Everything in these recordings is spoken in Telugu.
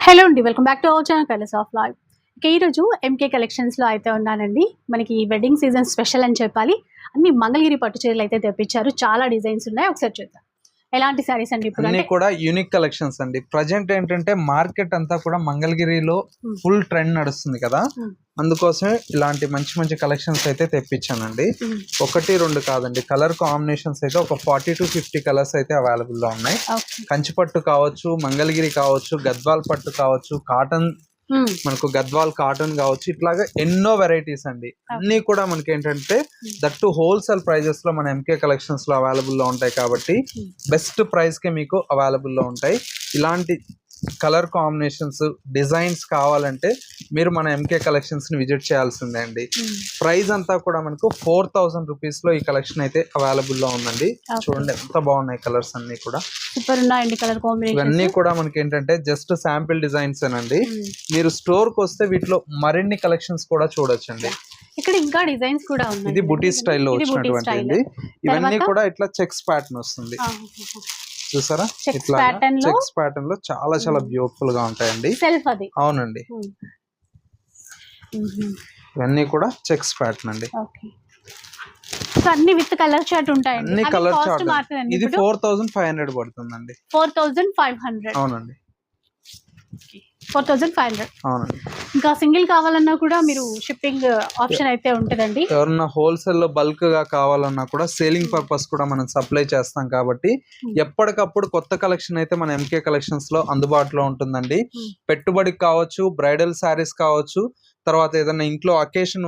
హలో అండి, welcome back to our channel palace of life. ఈ రోజు ఎంకే కలెక్షన్స్లో అయితే ఉన్నానండి. మనకి వెడ్డింగ్ సీజన్ స్పెషల్ అని చెప్పాలి. అన్ని మంగళగిరి పట్టు చీరలు అయితే తెప్పించారు. చాలా డిజైన్స్ ఉన్నాయి, ఒకసారి చూద్దాం. ఎలాంటి సారీస్ అండి? ఇప్పుడు అన్ని కూడా యూనిక్ కలెక్షన్స్ అండి. ప్రజెంట్ ఏంటంటే మార్కెట్ అంతా కూడా మంగళగిరిలో ఫుల్ ట్రెండ్ నడుస్తుంది కదా, అందుకోసమే ఇలాంటి మంచి మంచి కలెక్షన్స్ అయితే తెప్పించానండి. ఒకటి రెండు కాదండి, కలర్ కాంబినేషన్స్ అయితే ఒక 40 to 50 కలర్స్ అయితే అవైలబుల్ లో ఉన్నాయి. కంచి పట్టు కావచ్చు, మంగళగిరి కావచ్చు, గద్వాల్ పట్టు కావచ్చు, కాటన్ మనకు గద్వాల్ కాటన్ కావచ్చు, ఇట్లాగా ఎన్నో వెరైటీస్ అండి. అన్ని కూడా మనకి ఏంటంటే దట్టు హోల్సేల్ ప్రైజెస్ లో మన ఎంకే కలెక్షన్స్ లో అవైలబుల్ లో ఉంటాయి కాబట్టి బెస్ట్ ప్రైస్ కి మీకు అవైలబుల్ లో ఉంటాయి. ఇలాంటి కలర్ కాంబినేషన్స్ డిజైన్స్ కావాలంటే మీరు మన ఎంకే కలెక్షన్స్ ని విజిట్ చేయాల్సిందే అండి. ప్రైస్ అంతా కూడా మనకు 4000 రూపీస్ లో ఈ కలెక్షన్ అయితే అవైలబుల్ లో ఉందండి. చూడండి ఎంత బాగున్నాయి కలర్స్ అన్ని కూడా, సూపర్ ఉన్నాయండి కలర్ కాంబినేషన్స్. ఇవన్నీ కూడా మనకి ఏంటంటే జస్ట్ శాంపిల్ డిజైన్స్ అండి. మీరు స్టోర్ కి వస్తే వీటిలో మరిన్ని కలెక్షన్స్ కూడా చూడొచ్చండి. ఇక్కడ ఇంకా డిజైన్స్ కూడా ఉన్నాయి. ఇది బుటీ స్టైల్లో వచ్చినటువంటి అండి. ఇవన్నీ కూడా ఇట్లా చెక్స్ ప్యాటర్న్ వస్తుంది, చూసారా? ఇట్లా చెక్స్ ప్యాటర్న్ లో చాలా చాలా బ్యూటిఫుల్ గా ఉంటాయండి. అవునండి, ఇవన్నీ కూడా చెక్స్ ప్యాటర్న్ అండి. అన్ని విత్ కలర్ చార్ట్ ఉంటాయి. అన్ని కలర్ చార్ట్. ఇది 4500 పడుతుందండి. 4500. అవునండి, 4500. అవునండి. ఇంకా సింగిల్ కావాలన్నా కూడా మీరు షిప్పింగ్ ఆప్షన్ అయితే ఉంటుందండి. ఎవరన్నా హోల్సేల్ లో బల్క్ గా కావాలన్నా కూడా సేలింగ్ పర్పస్ కూడా మనం సప్లై చేస్తాం కాబట్టి ఎప్పటికప్పుడు కొత్త కలెక్షన్ అయితే మన ఎంకే కలెక్షన్స్ లో అందుబాటులో ఉంటుందండి. పెట్టుబడికి కావచ్చు, బ్రైడల్ శారీస్ కావచ్చు, తర్వాత ఏదైనా ఇంట్లో అకేషన్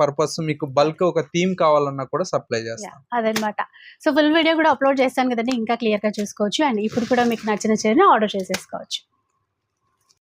పర్పస్ మీకు బల్క్ ఒక థీమ్ కావాలన్నా కూడా సప్లై చేస్తాం. అదనమాట. సో ఫుల్ వీడియో కూడా అప్లోడ్ చేస్తాను కదండి, ఇంకా క్లియర్ గా చూసుకోవచ్చు. అండ్ ఇప్పుడు కూడా మీకు నచ్చిన చీరని ఆర్డర్ చేసేసుకోవచ్చు.